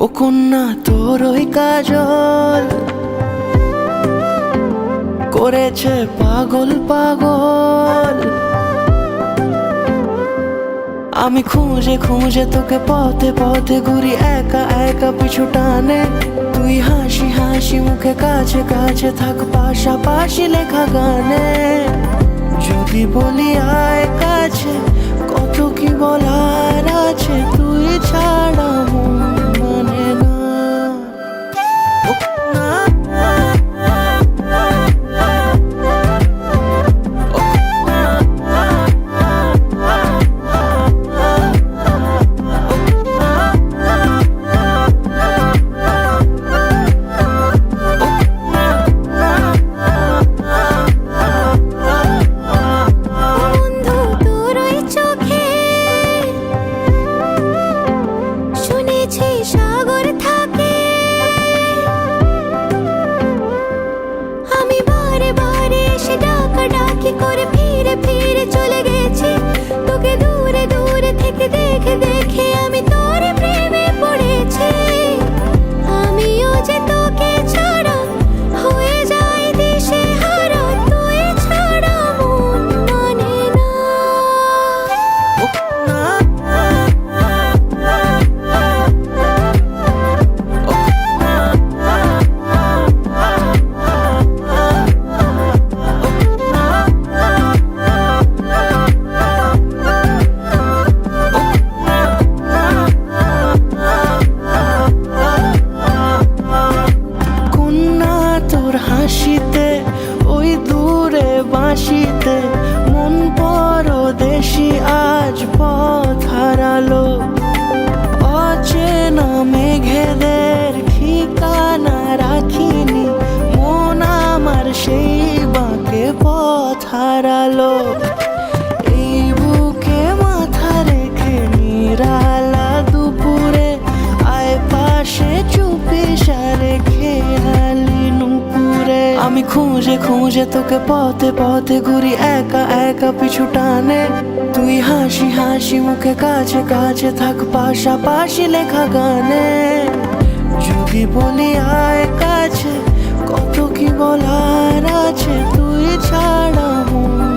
ও কন্যা তোর ওই কাজল করেছে পাগল পাগল। আমি খুঁজে খুঁজে তোকে পথে পথে ঘুরি একা একা পিছু টানে। তুই হাসি হাসি মুখে কাছে কাছে থাক পাশাপাশি লেখা গানে। যদি বলি আয় কাছে কত কি বলার আছে, তুই ছাড়া মন মানে না। সাগর থাকে আমি বারে বারে এসে ডাকাডাকি করে ফিরে ফিরে চলে গেছি। তোকে দূরে দূরে থেকে দেখে দেখে আমি তোর প্রেমে পড়েছি। আমিও যে তোকে ছাড়া হয়ে যাই দিশে হারা, তুই ছাড়া মন মানে না। হাসিতে ওই দূরে বাঁশিতে মন পরদেশি আজ পথ হারালো। অচেনা মেঘেদের ঠিকানা রাখিনি, মন আমার সেই বাঁকে পথ হারালো। এই বুকে মাথা রেখে নিরালা দুপুরে আয় পাশে চুপি সারে খেয়ালি নুপুরে। আমি খুঁজে খুঁজে তোকে পথে পথে ঘুরি একা একা পিছু টানে। তুই হাসি হাসি মুখে কাছে কাছে থাক পাশাপাশি লেখা গানে। যদি বলি আয় কাছে কত কি বলার আছে, তুই ছাড়া মন